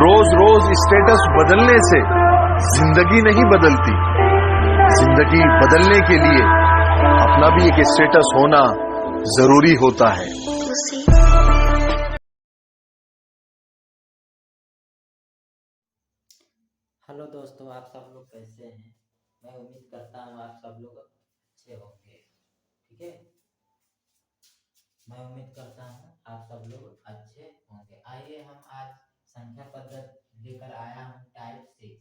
रोज रोज status बदलने से जिंदगी नहीं बदलती। जिंदगी बदलने के लिए अपना भी एक स्टेटस होना जरूरी होता है। हेलो दोस्तों, आप सब लोग कैसे हैं? मैं उम्मीद करता हूँ आप सब लोग अच्छे होंगे। ठीक है, मैं उम्मीद करता हूँ आप सब लोग अच्छे होंगे। आइए हम आज संख्या पद्धति लेकर आया हूँ टाइप 6,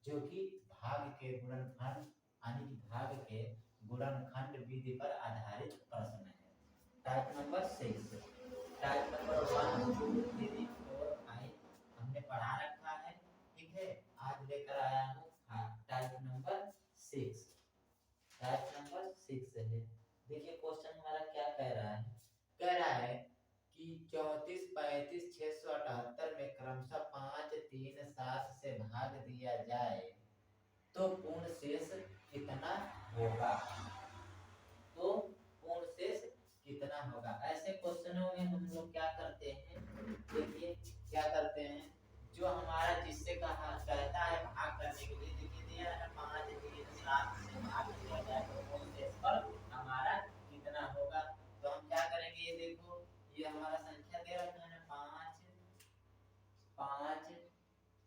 जो कि भाग के गुणनखंड यानी कि भाग के गुणनखंड विधि पर आधारित प्रश्न है। टाइप नंबर 6, टाइप नंबर 1, 2, 3, 4, 5 हमने पढ़ा रखा है। ठीक है, आज लेकर आया हूँ टाइप नंबर 6। टाइप नंबर 6 है। देखिए क्वेश्चन हमारा क्या कह रहा है। कह रहा है कि 34, 35, 678 में क्रमशः 5, 3, 7 से भाग दिया जाए तो पूर्ण शेष कितना होगा? तो पूर्ण शेष कितना होगा? ऐसे क्वेश्चनों में हम लोग क्या करते हैं, देखिए क्या करते हैं, जो हमारा जिससे कहा कहता है भाग करने के लिए, देखिए दिया है 5, 3, 7 से भाग दिया जाए तो पूर्ण शेष पर हमारा कितना होगा। तो हम क्या करेंगे, ये देखो ये हमारा संख्या दे रखा है 5, 5,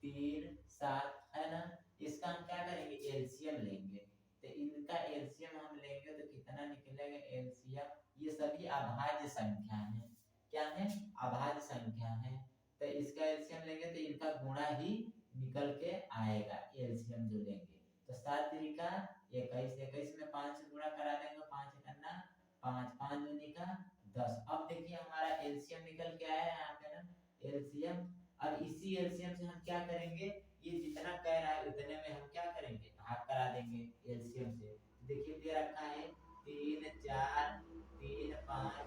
3, 7 है ना। इसका हम क्या करेंगे, एलसीएम लेंगे। तो इनका एलसीएम हम लेंगे तो कितना निकलेगा एलसीएम? ये सभी अभाज्य संख्या है। क्या है? अभाज्य संख्या है। तो इसका एलसीएम लेंगे तो इनका गुणा ही निकल के आएगा एलसीएम जो लेंगे। तो 7 त्रिका 21, 21 में 5 से गुणा करा देंगे, 5 करना 5, 5 दूनी का 10। अब देखिए हमारा एलसीएम निकल के आया है यहाँ पे ना, एलसीएम। अब इसी एलसीएम से हम क्या करेंगे, ये जितना कह रहा है उतने में हम क्या करेंगे, भाग करा देंगे एलसीएम से। देखिए दे रखा है 3, 4, 3, 5,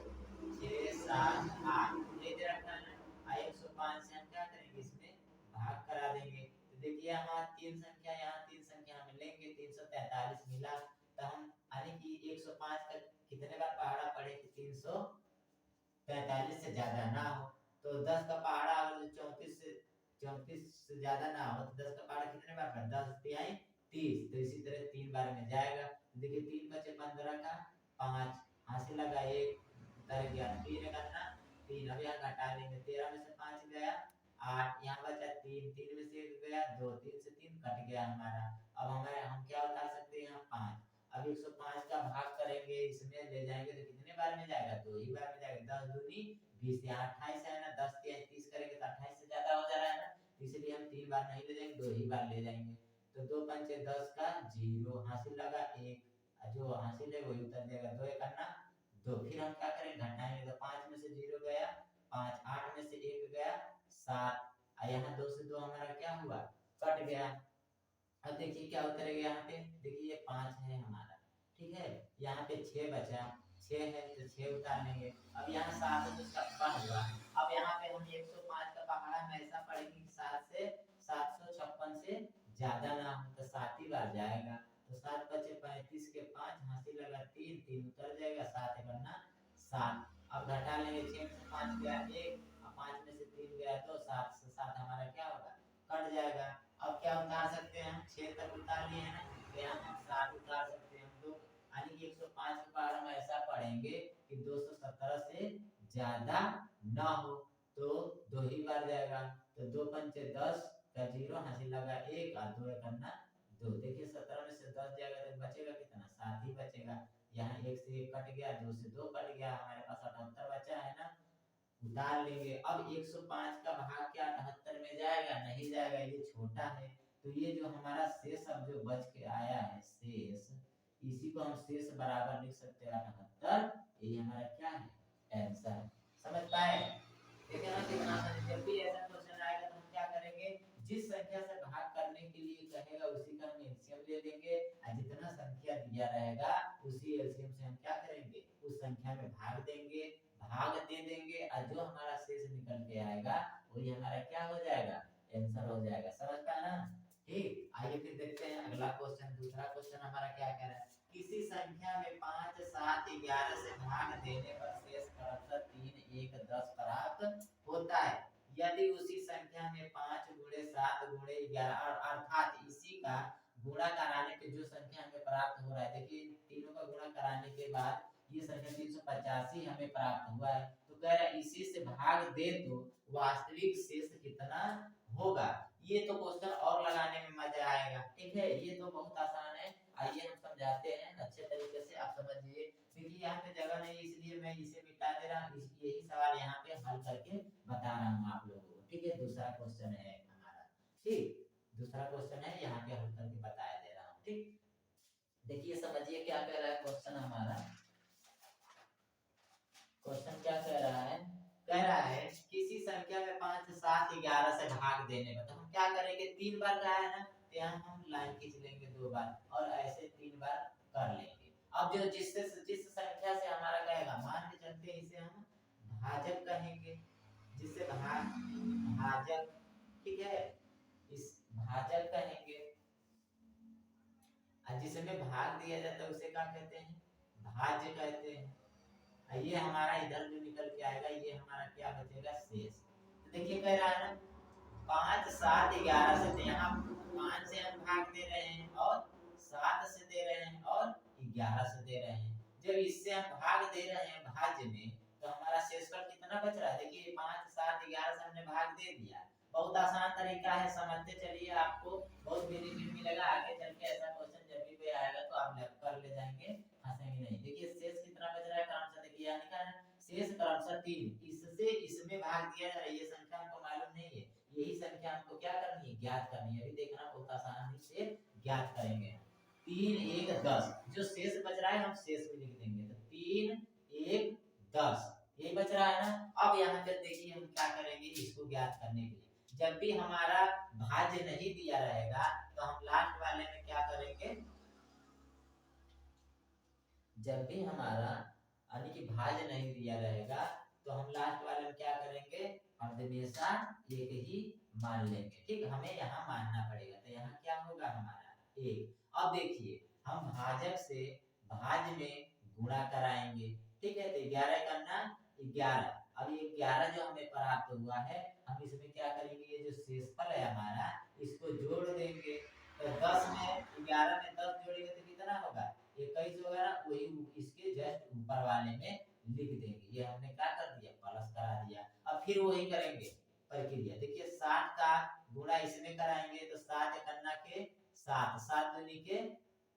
6, 7, 8 ये दे रखा है ना। 105 से हम क्या करेंगे, इसमें भाग करा देंगे। तो देखिए यहाँ 3 संख्या, यहाँ 3 संख्या हम लेंगे, 343 मिला। तो हम यानी कि 105 का कितने बार पहाड़ा पड़े कि 343 से ज्यादा ना हो। तो 10 का पहाड़ा अगर 34 से ज्यादा ना हो तो 10 का पहाड़ा कितने बार पड़ा, 10 तिहाई 30। तो इसी तरह 3 बार में जाएगा। देखिए 3 बचे 15 का 5 हासिल लगा 1 उतर गया, 3 करना 3। अब यहाँ घटा लेंगे, 13 में से 5 गया 8, यहाँ बचा 3, 3 में से 1 गया 2, 3 से 3 कट गया हमारा। अब हमारे हम क्या उतार सकते हैं, यहाँ 5। अब 105 का भाग करेंगे, इसमें ले जाएंगे तो कितने बार में जाएगा, 2 ही बार में जाएगा। 10 दूनी 20, यहाँ 28 है ना, 10 तिहाई 30 करेंगे तो 28 से ज्यादा हो जा रहा है ना, इसलिए हम 3 बार नहीं ले जाएंगे, 2 ही बार ले जाएंगे। तो 2 पंचे 10 का 0 हासिल लगा 1, जो हासिल है वही उतर जाएगा। 2 करना 2। फिर हम क्या करेंगे, घटाएंगे तो 5 में से 0 गया 5, 8 में से 1 गया 7, यहाँ 2 से 2 हमारा क्या हुआ, कट गया। अब देखिए क्या उतरेगा, यहाँ पे देखिए ये 5 है हमारा, ठीक है। यहाँ पे 6 बचा, 6 है तो 6 उतार लेंगे। अब यहाँ 7 है तो 56 हुआ। अब यहाँ पे हम 105 का पहाड़ा में ऐसा पढ़ेंगे 7 से 756 से ज्यादा ना हो तो 7 ही बार जाएगा। तो 7 बचे 35 के 5 हासिल लगा 3, 3 उतर जाएगा, 7 करना 7। अब घटा लेंगे, 6 में से 5 गया 1, 5 में से 3 गया 2, 7 से 7 हमारा क्या होगा, कट जाएगा। अब क्या उतार सकते हैं हम, 6 तक उतार लिए हैं ना, तो यहाँ हम 7 उतार सकते हैं हम लोग। यानी कि 105 के बारे में ऐसा पढ़ेंगे कि 217 से ज्यादा ना हो तो 2 ही बार जाएगा। तो 2 पंचे 10 का 0 हासिल लगा 1 और 2 करना 2। देखिए 17 में से 10 जाएगा तो बचेगा कितना, 7 ही बचेगा। यहाँ 1 से 1 कट गया, 2 से 2 कट गया, हमारे पास 78 बचा है ना, उतार लेंगे। अब 105 का भाग क्या 78 में जाएगा, नहीं जाएगा, ये छोटा है। तो ये जो हमारा शेष अब जो बच के आया है शेष, इसी को हम शेष बराबर लिख सकते हैं 78। ये हमारा क्या है, आंसर। समझ पाए? ठीक है ना, कितना जब भी ऐसा क्वेश्चन आएगा तो हम क्या करेंगे, जिस संख्या से भाग करने के लिए कहेगा उसी का हम एलसीएम ले लेंगे, और जितना संख्या दिया रहेगा उसी एलसीएम से हम क्या करेंगे, उस संख्या में भाग देंगे, भाग दे देंगे, और जो हमारा शेष निकल के आएगा वही हमारा क्या हो जाएगा, आंसर हो जाएगा। समझ पाए ना? ठीक, आइए फिर देखते हैं अगला क्वेश्चन। दूसरा क्वेश्चन हमारा क्या कह रहा है, किसी संख्या में 5, 7, 11 से भाग देने पर शेष क्रमशः 3, 1, 10 प्राप्त होता है। यदि उसी संख्या में 5 गुणे 7 गुणे 11 और अर्थात इसी का गुणा कराने पे जो संख्या हमें प्राप्त हो रहा है, देखिए तीनों का गुणा कराने के बाद ये संख्या 385 हमें प्राप्त हुआ है। तो कह रहा है इसी से भाग दे तो वास्तविक शेष कितना होगा। ये तो क्वेश्चन और लगाने में मजा आएगा। ठीक है, ये तो बहुत आसान है। आइए हम समझाते हैं अच्छे तरीके से, आप समझिए। देखिए यहाँ पे जगह नहीं इसलिए मैं इसे मिटा दे रहा हूँ, यही सवाल यहाँ पे हल करके बता रहा हूँ आप लोगों को। ठीक है, दूसरा क्वेश्चन है हमारा। ठीक, दूसरा क्वेश्चन है यहाँ पे हल करके बताया दे रहा हूँ। ठीक, देखिए समझिए क्या कह रहा है क्वेश्चन हमारा। क्वेश्चन क्या कह रहा है, कह रहा है किसी संख्या में 5 7 11 से भाग देने में, तो हम क्या करेंगे, 3 बार का है ना, तो यहाँ हम लाइन खींच लेंगे 2 बार और ऐसे 3 बार कर लेंगे। अब जो जिस संख्या से हमारा कहेगा, मान के चलते इसे हम भाजक कहेंगे, जिससे भाजक, ठीक है, इस भाजक कहेंगे। जिसमें भाग दिया जाता है उसे क्या कहते हैं, भाज्य कहते हैं। ये हमारा इधर जो निकल के आएगा ये हमारा क्या बचेगा, शेष। तो देखिए कह रहा है ना 5 7 11 से, तो यहाँ 5 से हम भाग दे रहे हैं और 7 से दे रहे हैं और 11 से दे रहे हैं। जब इससे हम भाग दे रहे हैं भाज्य में, तो हमारा शेषफल कितना बच रहा है। देखिए 5 7 11 से हमने भाग दे दिया। बहुत आसान तरीका है, समझते चलिए, आपको बहुत बेनिफिट मिलेगा। आगे चल के ऐसा क्वेश्चन जब भी कोई आएगा तो आप कर ले जाएंगे, हंसेंगे नहीं। देखिए शेष कितना बच रहा है, क्रमशः देखिए यहाँ लिखा है शेष क्रमशः 3, इससे इसमें भाग दिया जा रहा है। ये संख्या हमको मालूम नहीं है, यही संख्या हमको क्या करनी है, ज्ञात करनी है। अभी देखना बहुत आसानी से ज्ञात करेंगे। 3 1 10, जो शेष बच रहा है हम शेष में लिख देंगे। तो 3 1 10 यही बच रहा है ना। अब यहाँ पे देखिए हम क्या करेंगे इसको ज्ञात करने के लिए, जब भी हमारा भाज्य नहीं दिया रहेगा तो हम लास्ट वाले में क्या करेंगे, जब भी हमारा यानी कि भाज्य नहीं दिया रहेगा तो हम लास्ट वाले में क्या करेंगे, हमेशा एक ही मान लेंगे। ठीक, हमें यहाँ मानना पड़ेगा। तो यहाँ क्या होगा हमारा 1। अब देखिए हम भाजक से भाज्य में गुणा कराएंगे। ठीक है, तो 11 करना 11। अब ये 11 जो हमें प्राप्त हुआ है, हम इसमें क्या करेंगे, ये जो शेषफल है हमारा इसको जोड़ देंगे। तो 10 में 11 में 10 जोड़ेंगे तो कितना होगा, 21 होगा ना। वही इसके जस्ट ऊपर वाले में लिख देंगे। ये हमने क्या कर दिया, प्लस करा दिया। अब फिर वही करेंगे प्रक्रिया। देखिए 7 का गुणा इसमें कराएंगे तो 7 करना के 7, 7 दूनी के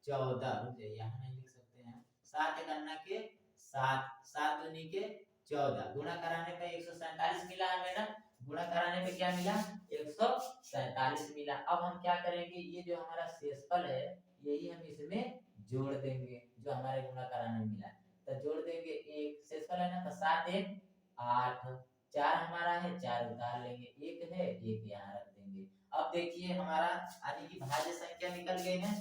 14, रुक जाइए यहाँ नहीं लिख सकते हैं, 7 करना के 7, 7 दूनी के 14, गुणा कराने पे 147 मिला हमें ना। गुणा कराने पे क्या मिला, 147 मिला। अब हम क्या करेंगे, ये जो हमारा शेषफल है यही हम इसमें जोड़ देंगे जो हमारे गुणा कराने में मिला। तो जोड़ देंगे, एक शेषफल है ना, तो 7 1 8, 4 हमारा है, 4 उतार लेंगे, 1 है 1 यहाँ रख देंगे। अब देखिए हमारा यानी कि भाज्य संख्या निकल गई है।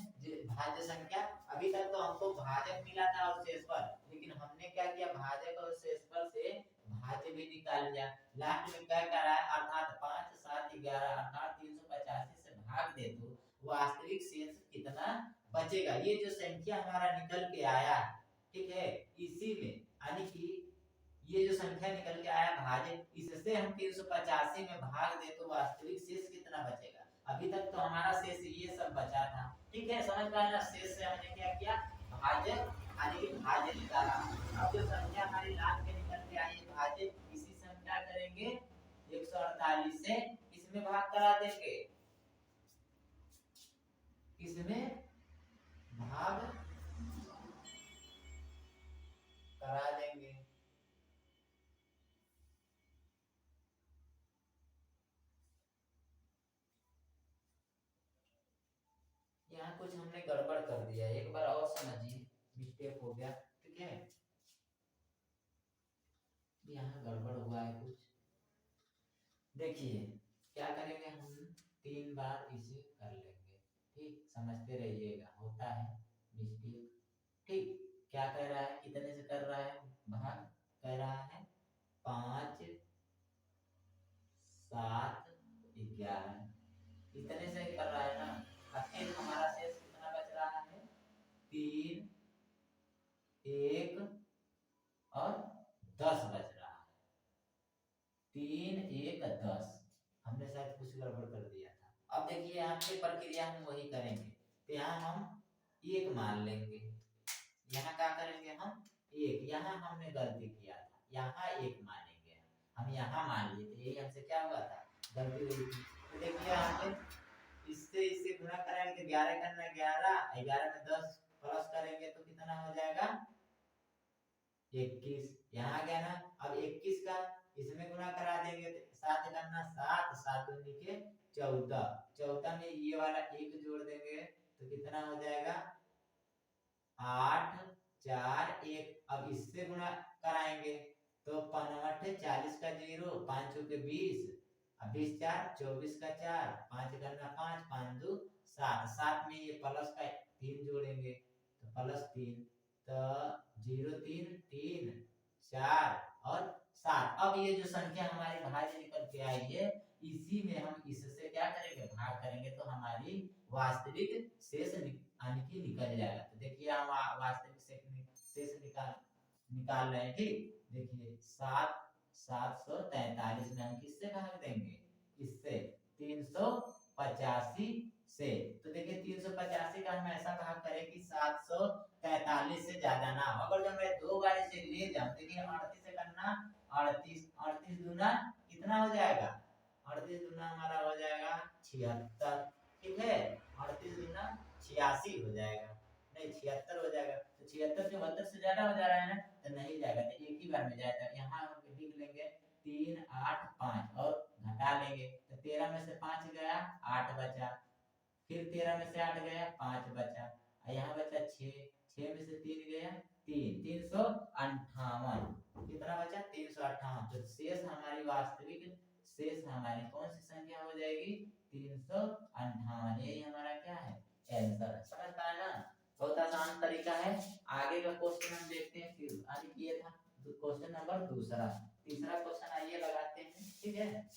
भाज्य संख्या, अभी तक तो हमको भाजक मिला था और शेषफल, लेकिन हमने क्या किया, भाजक और शेषफल से भाज्य भी निकाल लिया। लास्ट में क्या कर रहा है, अर्थात 5 7 11 अर्थात 385 से भाग दे तो वास्तविक शेष कितना बचेगा। ये जो संख्या हमारा निकल के आया, ठीक है, इसी में यानी कि ये जो संख्या निकल के आया भाज्य, इससे हम 385 में भाग दे तो वास्तविक शेष कितना बचेगा। अभी तक तो हमारा शेष ये सब बचा था। ठीक है, समझ पाए ना। शेष से हमने क्या किया, भाज्य यानी कि भाज्य निकाला। अब जो संख्या हमारी लास्ट में निकल के आई है भाज्य, इसी से हम क्या करेंगे, 148 से इसमें भाग करा देंगे, इसमें भाग करा देंगे। यहाँ कुछ हमने गड़बड़ कर दिया, एक बार और समझिए, मिस्टेक हो गया। ठीक है, यहाँ गड़बड़ हुआ है कुछ। देखिए क्या करेंगे, हम 3 बार इसे कर लेंगे। ठीक, समझते रहिएगा, होता है मिस्टेक। ठीक, क्या कह रहा है, कितने से कर रहा है भाग, कह रहा है 5 7 11, इतने से कर रहा है ना। फिर हमारा शेष कितना बच रहा है, 3 1 और 10 बच रहा है, 3 1 10। कुछ गड़बड़ कर दिया था। अब देखिए यहाँ पे प्रक्रिया हम वही करेंगे, तो यहाँ हम 1 मान लेंगे, यहाँ क्या करेंगे हम 1, यहाँ हमने गलती किया था, यहाँ 1 मानेंगे, हम यहाँ मान लिए थे, यही हमसे क्या हुआ था, गलती हुई थी। तो देखिए यहाँ पे इससे गुणा करेंगे, 11 करना 11, 11 में 10 प्लस करेंगे तो कितना हो जाएगा 21, यहाँ आ गया ना। अब 21 का इसमें गुणा करा देंगे तो 7 करना 7, 7 दूनी के 14, 14 में ये वाला 1 जोड़ देंगे तो कितना हो जाएगा 8, 4, 1। अब इससे गुणा कराएंगे तो 5 40 का 0, 5 के 20, अब 20 4 24 का 4, 5 करना 5, 5 2 7, 7 में ये प्लस का 3 जोड़ेंगे तो +3, तो 0 3 3 4 और 7। अब ये जो संख्या हमारी भाज्य निकल के आई है, इसी में हम इससे क्या करेंगे, भाग करेंगे तो हमारी वास्तविक शेष यानी कि निकल जाएगा। तो देखिए हम वास्तविक शेष निकाल रहे हैं, ठीक। देखिए 743 में हम किससे भाग देंगे, इससे 385 से। तो देखिए 385 का हम ऐसा भाग करें कि 743 से ज्यादा ना हो। अगर जो मैं 2 बार इसे ले जाऊं, देखिए 38 से करना 38, 38 दूना कितना हो जाएगा, 38 दूना हमारा हो जाएगा 76, ठीक है। 38 दूना 86 हो जाएगा, नहीं 76 हो जाएगा। तो 76 74 से ज्यादा हो जा रहा है ना, तो नहीं जाएगा, तो एक ही बार में जाएगा। यहाँ हम लिख लेंगे 3 8 5 और घटा लेंगे तो 13 में से 5 गया 8 बचा, फिर 13 में से 8 गया 5 बचा, और यहाँ बचा 6, 6 में से 3 गया 3, 358, कितना बचा 358। तो शेष हमारी वास्तविक शेष हमारी कौन सी संख्या हो जाएगी, 358। यही हमारा क्या है, आंसर। समझ पाए ना, बहुत आसान तरीका है। आगे का क्वेश्चन हम देखते हैं, फिर आगे ये था क्वेश्चन नंबर दूसरा। तीसरा क्वेश्चन आइए लगाते हैं, ठीक है।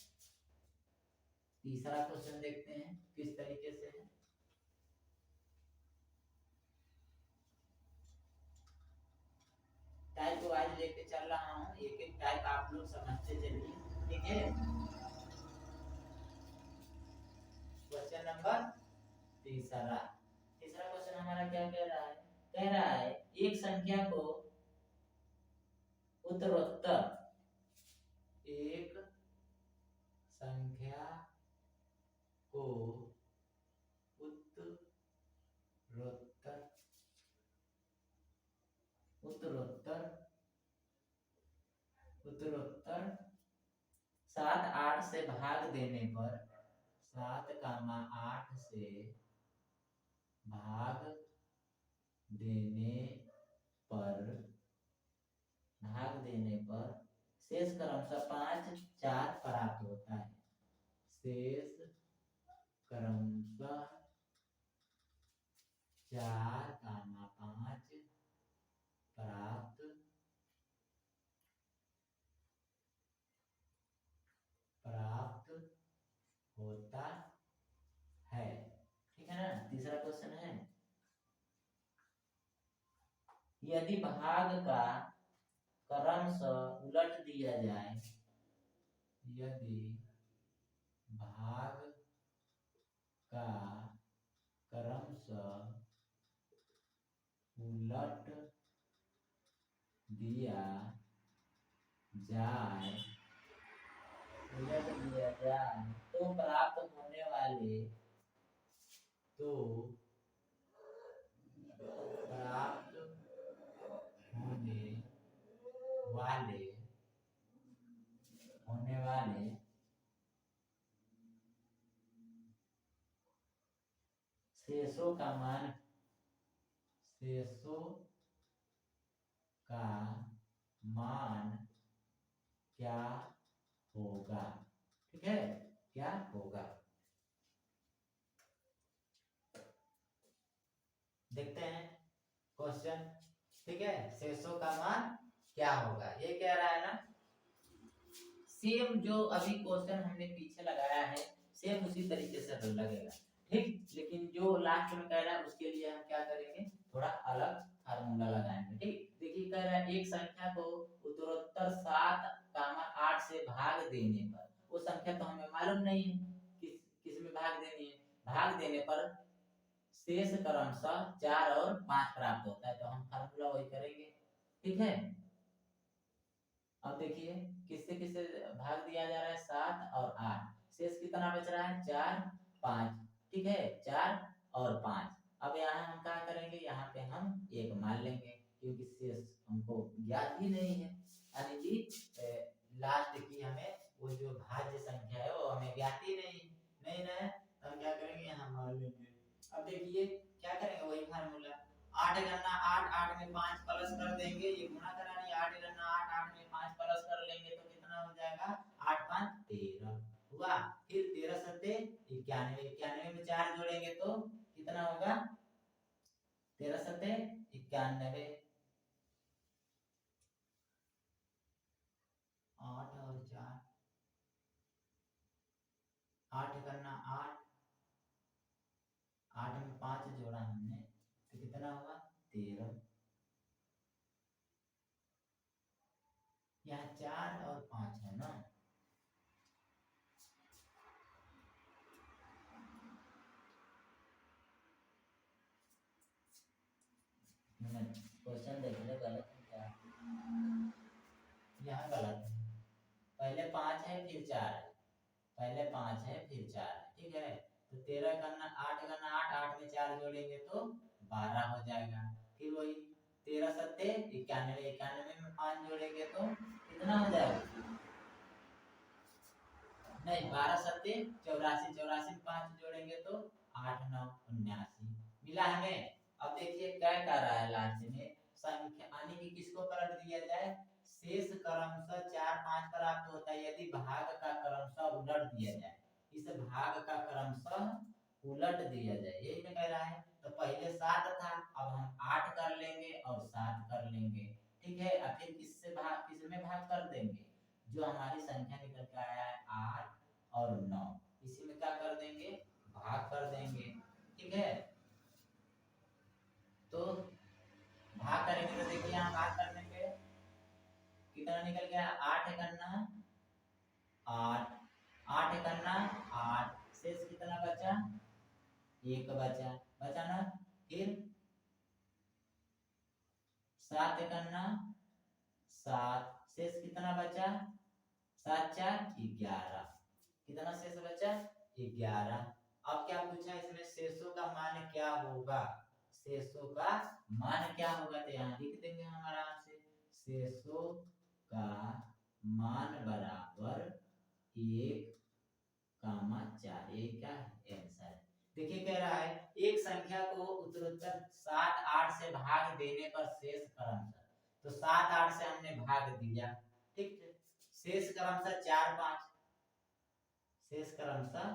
तीसरा क्वेश्चन देखते हैं किस तरीके से है। टाइप वाइज लेके चल रहा हूँ, एक एक टाइप आप लोग समझते चलिए, ठीक है। क्वेश्चन नंबर तीसरा क्वेश्चन हमारा क्या कह रहा है, कह रहा है एक संख्या को उत्तरोत्तर, एक संख्या को उत्तरोत्तर 7 8 से भाग देने पर 7, 8 से भाग देने पर शेष क्रमशः 5 4 प्राप्त होता है। शेष क्रमशः 4, 5 प्राप्त होता है, ठीक है ना। तीसरा क्वेश्चन है, यदि भाग का क्रमशः उलट दिया जाए, यदि भाग का क्रमशः उलट दिया जाए तो प्राप्त होने वाले शेषों का मान क्या होगा, ठीक है, क्या होगा। देखते हैं क्वेश्चन, ठीक है। शेषों का मान क्या होगा, ये कह रहा है ना। सेम जो अभी क्वेश्चन हमने पीछे लगाया है, सेम उसी तरीके से लगेगा, ठीक। लेकिन जो लास्ट में कह रहा है उसके लिए हम क्या करेंगे, थोड़ा अलग फार्मूला लगाएंगे, ठीक। देखिए कह रहा है एक संख्या को उत्तरोत्तर 7, 8 से भाग देने पर, वो संख्या तो हमें मालूम नहीं है, किस भाग देनी है। भाग देने पर शेष क्रमशः 4 और 5 प्राप्त होता है, तो हम फार्मूला वही करेंगे। ठीक है, अब देखिए किससे किससे भाग दिया जा रहा है, 7 और 8, शेष कितना बच रहा है, 4 5। ठीक है, 4 और 5। अब यहाँ हम क्या करेंगे, यहाँ पे हम 1 मान लेंगे क्योंकि शेष हमको ज्ञात ही नहीं है, यानी कि लास्ट की हमें वो जो भाज्य संख्या है वो हमें ज्ञात ही नहीं है, तो हम क्या करेंगे, यहाँ मान लेंगे। अब देखिए क्या करेंगे, वही फार्मूला, 8 गन्ना 8, 8 में 5 प्लस कर देंगे, ये गुणा करानी, 8 गन्ना 8, 8 में 5 प्लस कर लेंगे तो कितना हो जाएगा, 8 5 13 हुआ। फिर 13 सत्ते 91, 91 में 4 जोड़ेंगे तो कितना होगा, 13 सत्ते 91, 8 और 4, 8 गन्ना 8, 8 में 5 जोड़ा हमने तो कितना हुआ, 13। यहाँ 4 और 5 है ना, क्वेश्चन देख ले, गलत है क्या, यहाँ गलत है, पहले 5 है फिर 4 है, पहले 5 है फिर 4 है। ठीक है, तो 13 गन्ना 8 गन्ना 8, 8 में 4 जोड़ेंगे तो 12 हो जाएगा। फिर वही 13 सत्ते 91, 91 में 5 जोड़ेंगे तो कितना हो जाएगा, नहीं 12 सत्ते 84, 84 में 5 जोड़ेंगे तो 8 9 79 मिला हमें। अब देखिए क्या कर रहा है, लास्ट में संख्या यानी कि किसको पलट दिया जाए, शेष क्रमशः 4 5 प्राप्त होता है यदि भाग का क्रमशः उलट दिया जाए, इस भाग का क्रमशः उलट दिया जाए, यही मैं कह रहा है। तो पहले 7 था, अब हम 8 कर लेंगे और 7 कर लेंगे। ठीक है, अब फिर किसमें भाग कर देंगे, जो हमारी संख्या निकल के आया है 8 और 9, इसी में क्या कर देंगे, भाग कर देंगे। ठीक है, तो भाग करेंगे तो देखिए यहाँ भाग करने पे कितना निकल गया, 8 गन्ना 8, 8 गन्ना 8, शेष कितना बचा, 1 बचा ना। फिर 7 गन्ना 7, शेष कितना बचा, 7 4 11, कितना शेष बचा, 11। अब क्या पूछा इसमें, शेषों का मान क्या होगा, शेषों का मान क्या होगा, तो यहाँ लिख देंगे हम आराम से, शेषों का मान बराबर 1 कामा 4, ये क्या है आंसर। देखिए कह रहा है एक संख्या को उत्तरोत्तर 7 8 से भाग देने पर शेष क्रमशः, तो 7 8 से हमने भाग दिया, ठीक है, शेष क्रमशः 4 5, शेष क्रमशः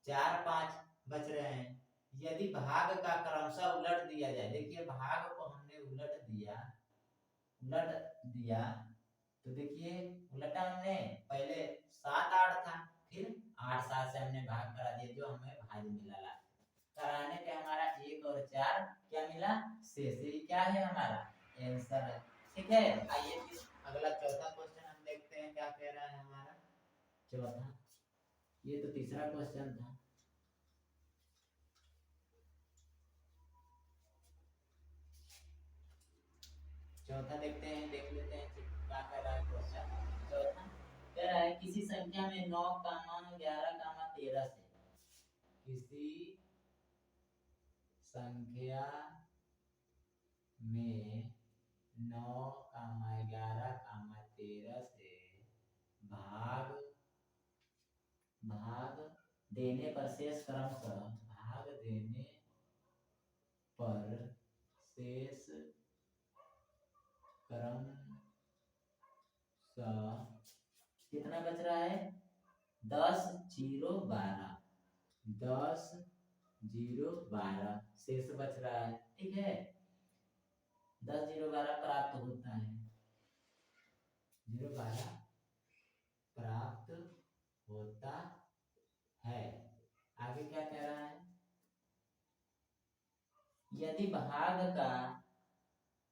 4 5 बच रहे हैं। यदि भाग का क्रमशः उलट दिया जाए, देखिए भाग को हमने उलट दिया तो देखिए उलटा हमने, पहले 7 8 था, फिर 8 7 से हमने भाग करा दिया, जो हमें भाज्य मिला, कराने पे हमारा 1 और 4 क्या मिला, शेष, ये क्या है हमारा आंसर है। ठीक है, आइए फिर अगला चौथा क्वेश्चन हम देखते हैं क्या कह रहा है हमारा चौथा, ये तो तीसरा क्वेश्चन था। चौथा देखते हैं, देख लेते हैं क्या कह रहा है क्वेश्चन। चौथा कह रहा है किसी संख्या में 9 11 13 से, किसी संख्या में 9 11 13 से भाग देने पर शेष क्रमशः, भाग देने पर शेष क्रमशः कितना बच रहा है, 10 0 12, 10 0 12 शेष बच रहा है। ठीक है, 10 0 12 प्राप्त होता है, 0 12 प्राप्त होता है। आगे क्या कह रहा है, यदि भाग का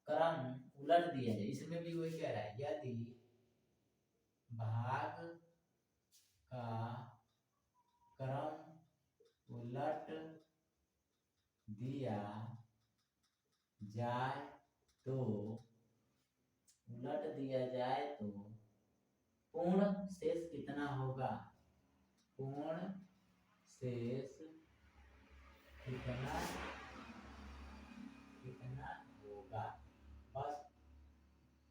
क्रम उलट दिया जाए, इसमें भी वही कह रहा है, यदि भाग का क्रम उलट दिया जाए तो पूर्ण शेष कितना होगा? पूर्ण शेष कितना होगा? बस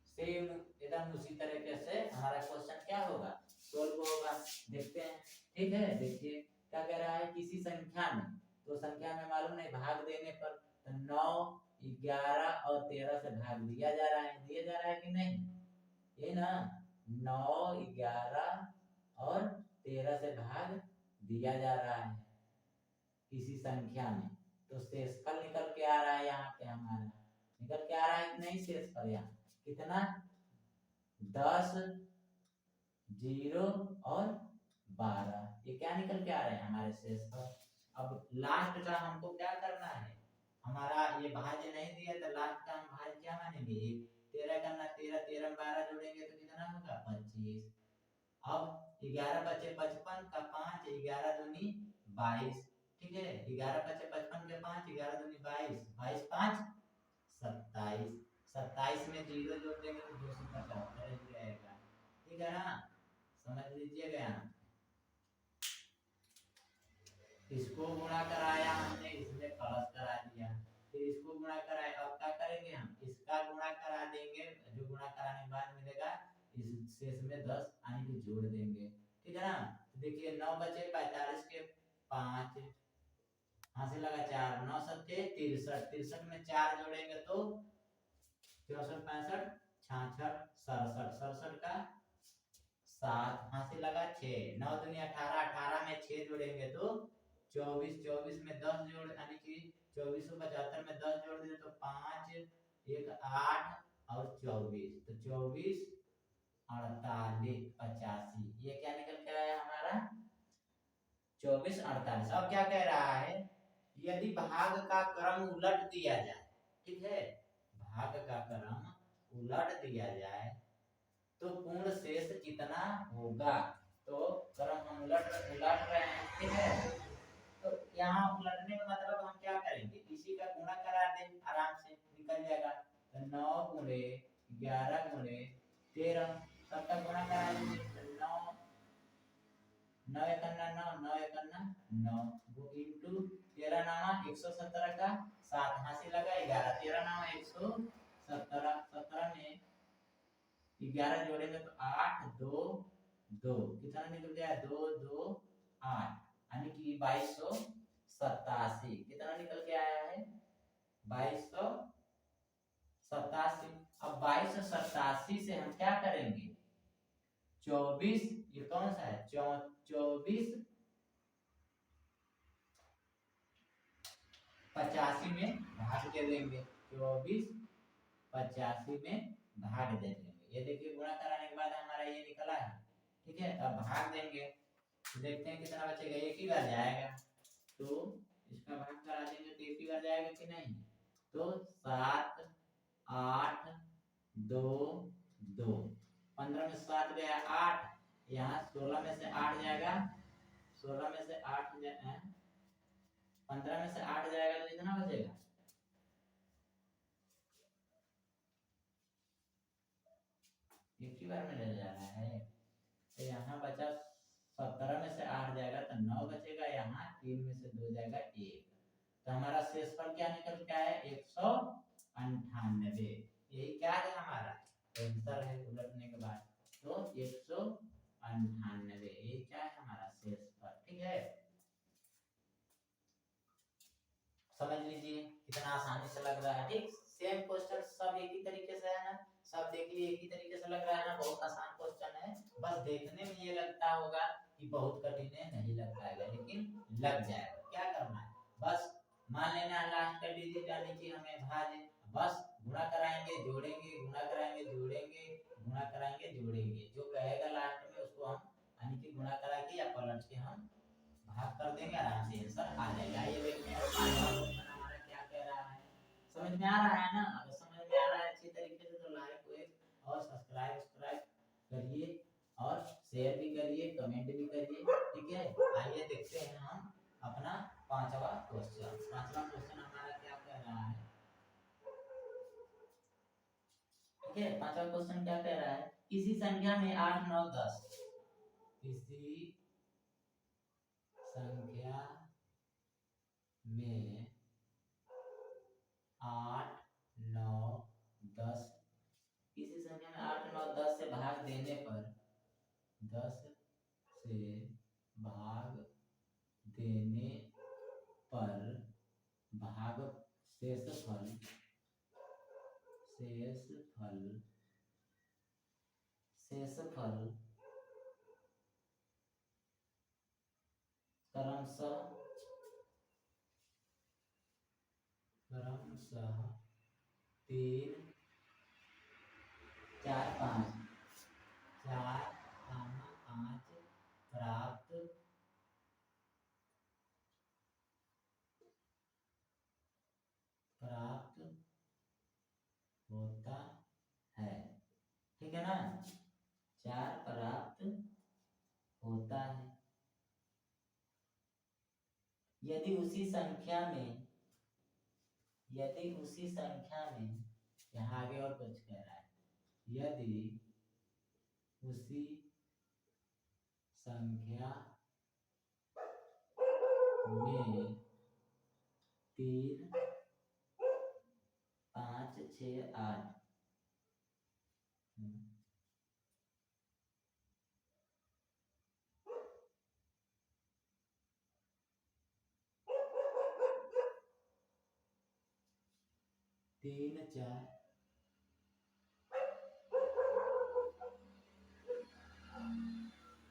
सेम एकदम उसी तरीके से हमारा क्वेश्चन क्या होगा, सोल्व होगा। देखते हैं, ठीक है। देखिए क्या कह रहा है, किसी संख्या में, तो संख्या में मालूम नहीं, भाग देने पर 9, 11 और 13 से भाग दिया जा रहा है कि नहीं, ये ना 9, 11 और 13 से भाग दिया जा रहा है किसी संख्या में, तो शेषफल निकल के आ रहा है। यहाँ पे हमारा निकल के आ रहा है कि नहीं शेषफल, यहाँ कितना 10, 0 और 12, ये क्या निकल के आ रहे हैं हमारे शेषफल। अब लास्ट का हमको क्या करना है, हमारा ये भाज्य नहीं दिया तो लास्ट का हम भाज्य क्या मानेंगे, 13 करना, 13 में 12 जोड़ेंगे तो कितना होगा 25। अब 11 बचे 55 का 5, 11 दूनी 22, ठीक है। 11 बचे 55 के 5, 11 दूनी 22, 22 5 27, 27 में 0 जोड़ देंगे तो 275 हो जाएगा, ठीक है ना, समझ लीजिएगा। यहाँ इसको गुणा कराया हमने, इसमें प्लस करा दिया, फिर इसको गुणा कराया, अब क्या करेंगे हम, इसका गुणा करा देंगे, जो गुणा कराने के बाद मिलेगा इस शेष में 10 यानी कि जोड़ देंगे, ठीक है ना। तो देखिए 9 बचे 45 के 5, यहाँ से लगा 4, 9 7 63, 63 में 4 जोड़ेंगे तो 64 65 66 67, 67 का 7, यहाँ से लगा 6, 9 दूनी 18, 18 में 6 जोड़ेंगे तो 24, 24 में 10 जोड़ यानी कि 2475 में 10 जोड़ दें तो 5, 1 8 और 24, तो 24 48 85, ये क्या निकल के आया हमारा 24 48। अब क्या कह रहा है, यदि भाग का क्रम उलट दिया जाए, ठीक है, भाग का क्रम उलट दिया जाए तो पूर्ण शेष कितना होगा। तो क्रम हम उलट रहे हैं, ठीक है। तो यहाँ उलटने का मतलब हम क्या करेंगे, इसी का गुणा करा दें, आराम से निकल जाएगा। तो 9 गुणे 11 गुणे 13 सबका गुणा करा देंगे, 9 9 एकन्ना 9, 9 एकन्ना 9 वो इनटू 13 नामा 117 का 7, यहाँ से लगा 11, 13 नामा 117, 17 में 11 जोड़ेंगे तो 8 2 2, कितना निकल गया 2 2 8, यानी कि 2287, कितना निकल के आया है 2287। अब 2287 से हम क्या करेंगे, 24, ये कौन सा है 24 85 में भाग दे देंगे, 24 85 में भाग दे देंगे। ये देखिए गुणा कराने के बाद हमारा ये निकला है, ठीक है। अब भाग देंगे तो देखते हैं कितना बचेगा, एक ही बार जाएगा, तो इसका भाग करा देंगे तो एक ही बार जाएगा कि नहीं, तो 7 8 2 2, 15 में 7 गया 8, यहाँ 16 में से 8 जाएगा, 16 में से 8 15 में से 8 जाएगा तो कितना बचेगा, एक ही बार में ले जा रहा है। तो यहाँ बचा 17 में से 8 जाएगा तो 9 बचेगा, यहाँ 3 में से 2 जाएगा 1, तो हमारा शेषफल क्या निकल के आया 198। यही क्या है हमारा आंसर है उलटने के बाद, तो 198 ये क्या है हमारा शेषफल, ठीक है। समझ लीजिए कितना आसानी से लग रहा है, ठीक। सेम क्वेश्चन सब एक ही तरीके से है ना, सब देखिए एक ही तरीके से लग रहा है ना, बहुत आसान क्वेश्चन है। बस देखने में ये लगता होगा कि बहुत कठिन है, नहीं लग पाएगा, लेकिन लग जाएगा। क्या करना है, बस मान लेना लास्ट का डिजिट यानी कि हमें भाज्य, बस गुणा कराएंगे जोड़ेंगे, गुणा कराएंगे जोड़ेंगे, गुणा कराएंगे जोड़ेंगे, जो कहेगा लास्ट में उसको हम यानी कि गुणा करा के या पलट के हम भाग कर देंगे, आराम से आंसर आ जाएगा। ये देखते हैं हमारा क्या कह रहा है, समझ में आ रहा है ना। अगर समझ में आ रहा है अच्छी तरीके से तो लाइक और सब्सक्राइब करिए और शेयर भी करिए, कमेंट भी करिए, ठीक है। आइए देखते हैं हम अपना पांचवा क्वेश्चन हमारा क्या कह रहा है? ठीक है, पांचवा क्वेश्चन क्या कह रहा है? किसी संख्या में 8 9 10, किसी संख्या में 8 9 10, किसी संख्या में 8 9 10 से भाग देने पर 10 से भाग देने पर भाग शेषफल क्रमशः 3 4 5 प्राप्त होता है। ठीक है ना, 4 प्राप्त होता है यदि उसी संख्या में यहाँ आगे और कुछ कह रहा है, यदि उसी संख्या में 3 5 6 8 3 4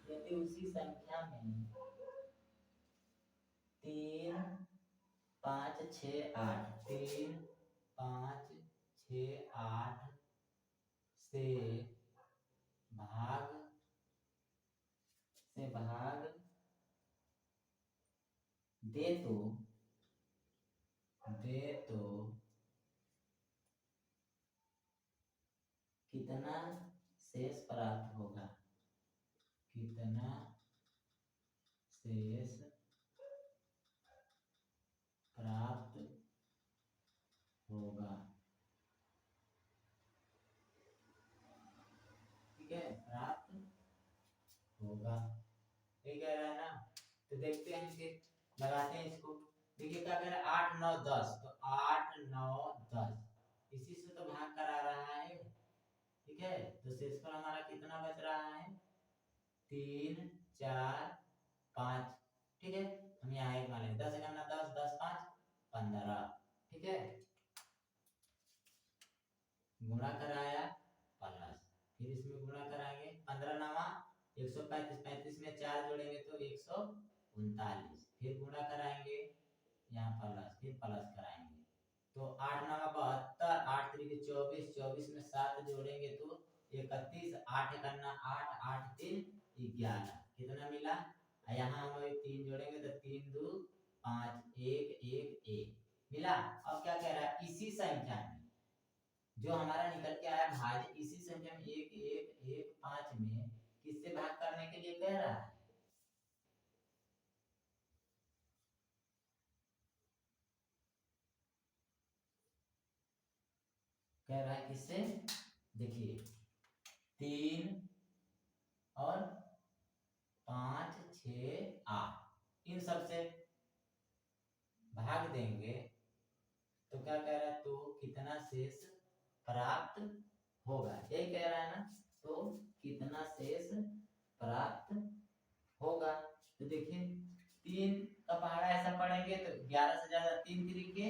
यदि उसी संख्या में 3 5 6 8 3 5 6 8 से भाग दे तो कितना शेष प्राप्त होगा? ठीक है, प्राप्त होगा, ये कह रहा है ना। तो देखते हैं, फिर लगाते हैं इसको। देखिए क्या कह रहा है, 8 9 10, तो 8 9 10 इसी से तो भाग करा रहा है। ठीक है, तो शेषफल हमारा कितना बच रहा है? 3 4 5। ठीक है, हम यहाँ एक मान लेंगे, 10 1 10 10 5 15। ठीक है, गुणा कराया प्लस, फिर इसमें गुणा कराएंगे 15 9 135, 35 में 4 जोड़ेंगे तो 139, फिर गुणा कराएंगे यहाँ प्लस, फिर प्लस कराएंगे तो 8 9 72, 8 3 24, 24 में 7 जोड़ेंगे तो 31, 8 1 8, 8 3 11, कितना मिला? यहाँ हम 3 जोड़ेंगे तो 3 2 5 1 1 1 मिला। अब क्या कह रहा है, इसी संख्या में जो हमारा निकल के आया भाज्य, इसी संख्या में 1 1 1 5 में किससे भाग करने के लिए कह रहा है? कह रहा है किससे? देखिए 3 और 5 6 8 इन सब से भाग देंगे तो क्या कह रहा है, तो कितना शेष प्राप्त होगा, यही कह रहा है ना। तो कितना शेष प्राप्त होगा, तो देखिए 3 का पहाड़ा ऐसा पढ़ेंगे तो 11 से ज्यादा 3 तरीके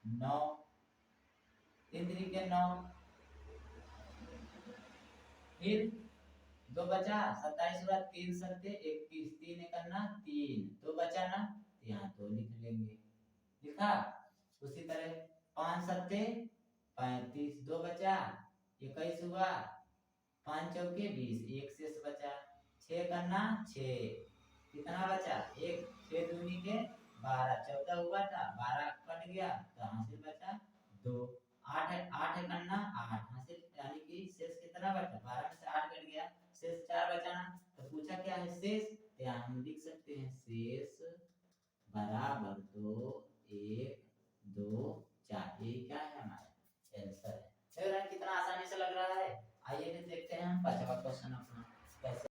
9, 3 तरीके 9, फिर 2 बचा 27 हुआ, 3 सत्ते 21, 3 एकन्ना 3, 2 बचा ना, यहाँ 2 लिख लेंगे, लिखा। उसी तरह 5 सत्ते 35, 2 बचा 21 हुआ, 5 चौके 20, 1 शेष बचा, 6 करना 6, कितना बचा 1, 6 दूनी के 12, 14 हुआ था 12 कट गया तो हासिल बचा 2, 8 करना 8 हासिल, यानी कि शेष कितना बचा, 12 में से 8 कट गया, शेष 4 बचा ना। तो पूछा क्या है, शेष तो यहाँ हम लिख सकते हैं शेष बराबर 2 1 2 4। ये क्या है हमारा आंसर है। देख रहे हैं कितना आसानी से लग रहा है। आइए फिर देखते हैं हम पांचवा क्वेश्चन अपना कैसे।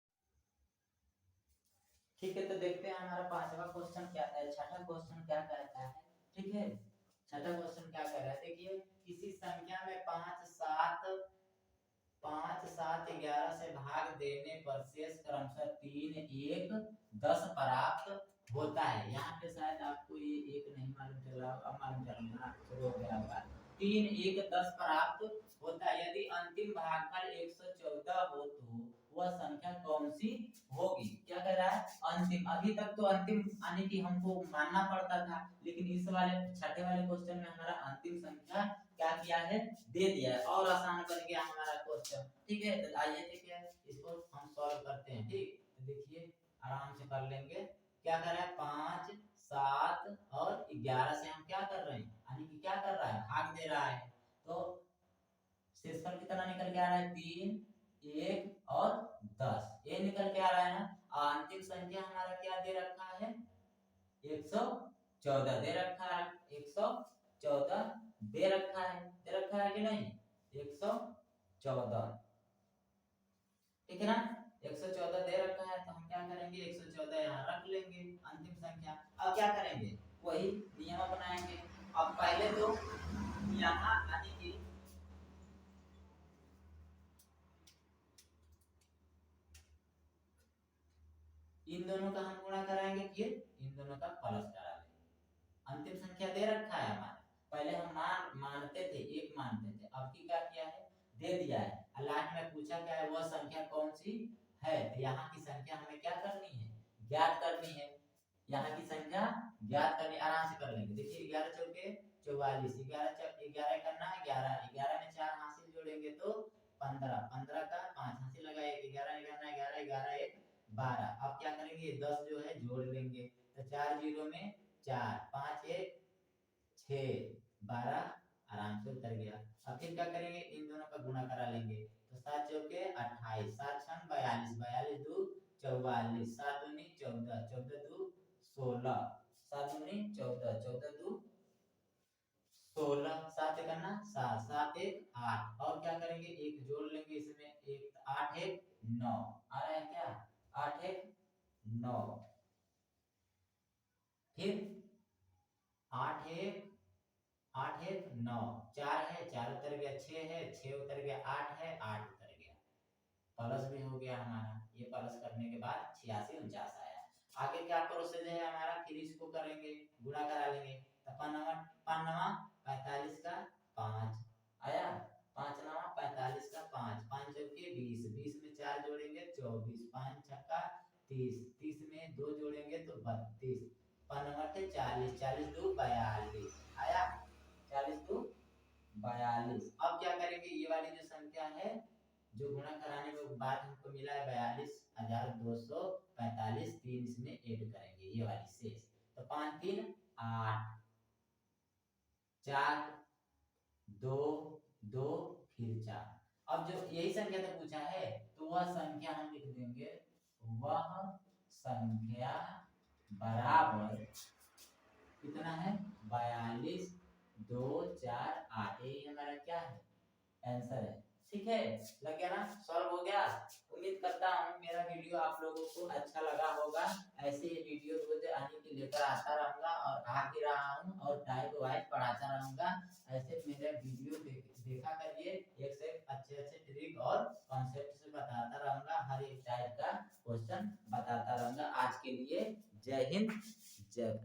ठीक है, तो देखते हैं हमारा पांचवा क्वेश्चन क्या है। छठा क्वेश्चन क्या कहता है, ठीक है। छठा क्वेश्चन क्या कह रहा है, देखिए किसी संख्या में 5 7 11 से भाग देने पर शेष क्रमशः 3 1 10 प्राप्त होता है। यहाँ पे शायद आपको ये एक नहीं मालूम चला, अब मालूम चलना शुरू हो गया होगा। 3 1 10 प्राप्त होता है। यदि अंतिम भागफल 114 हो तो वह संख्या कौन सी होगी। क्या कह रहा है, अंतिम। अभी तक तो अंतिम यानी कि हमको मानना पड़ता था, लेकिन इस वाले छठे वाले क्वेश्चन में हमारा अंतिम संख्या क्या किया है, दे दिया है और आसान बन गया हमारा क्वेश्चन। ठीक है, तो आइए देखिए इसको हम सॉल्व करते हैं। ठीक, तो देखिए आराम से कर लेंगे। क्या कर रहा है, 5 7 और 11 से हम क्या कर रहे हैं, यानी कि क्या कर रहा है, भाग दे रहा है। तो शेषफल कितना निकल के आ रहा है, 3 1 और 10 ये निकल के आ रहा है ना। अंतिम संख्या हमारा क्या दे रखा है, 114 दे रखा है। 114 दे रखा है कि नहीं, 114। ठीक है ना, 114 दे रखा है। तो हम क्या करेंगे, 114 यहाँ रख लेंगे अंतिम संख्या। अब क्या करेंगे, वही नियम अपनाएंगे। अब पहले तो यहाँ यानी कि इन दोनों का हम गुणा कराएंगे, फिर इन दोनों का प्लस करा लेंगे। अंतिम संख्या दे रखा है हमारा। पहले हम मानते थे, एक मानते थे, अब की क्या किया है, दे दिया है। और लास्ट में पूछा क्या है, वह संख्या कौन सी है। तो यहाँ की संख्या हमें क्या करनी है, ज्ञात करनी है। यहाँ की संख्या ज्ञात करनी, आराम से कर लेंगे। देखिए 11 चौके 44, 11 करना है, 11 में 4 हासिल जोड़ेंगे तो 15, 15 का 5 हासिल लगाए, 11 करना है, 11 11 1 12। अब क्या करेंगे, 10 जो है जोड़ लेंगे। तो 4 0 में 4, 5 1 6 12, आराम से उतर गया। अब फिर क्या करेंगे, इन दोनों का गुणा करा लेंगे। तो 7 चौके 28, 7 छंग 42, 42 2 44, 7 दूनी 14, 14 2 16, 7 दूनी 14, 14 2 16, 7 करना 7, 7 1 8। और क्या करेंगे, एक जोड़ लेंगे इसमें, एक 8 1 9 आ रहा है क्या, 8 1 9। फिर 8 1 9, 4 है 4 उतर गया, 6 है 6 उतर गया, 8 है 8 उतर गया। प्लस भी हो गया हमारा। ये प्लस करने के बाद 86 49 आया। आगे क्या प्रोसेस है हमारा, फिर इसको करेंगे, गुणा करा लेंगे। तो 5 45 का 5 आया, 5 9 45 का 5, 5 चौके 20, 20 में 4 जोड़ेंगे 24, 5 छक्का 30, 30 में 2 जोड़ेंगे तो 32, 5 40, 40 2 42 आया, 40 2 42। अब क्या करेंगे, ये वाली जो संख्या है जो गुणा कराने के बाद हमको मिला है 42,245, 3 इसमें ऐड करेंगे ये वाली शेष। तो 5 3 8, 4 2 2 फिर 4। अब जो यही संख्या तो पूछा है, तो वह संख्या हम लिख देंगे, वह संख्या बराबर कितना है, 42 2 4 8। यही हमारा क्या है, आंसर है। ठीक है, लग गया ना, सॉल्व हो गया। उम्मीद करता हूँ मेरा वीडियो आप लोगों को अच्छा लगा होगा। ऐसे ही वीडियो रोज आने के लेकर आता रहूंगा और आ भी रहा हूँ और टाइप वाइज पढ़ाता रहूंगा। ऐसे मेरे वीडियो देखा करिए, एक से अच्छे ट्रिक और कॉन्सेप्ट से बताता रहूंगा, हर एक टाइप का क्वेश्चन बताता रहूंगा। आज के लिए जय हिंद, जय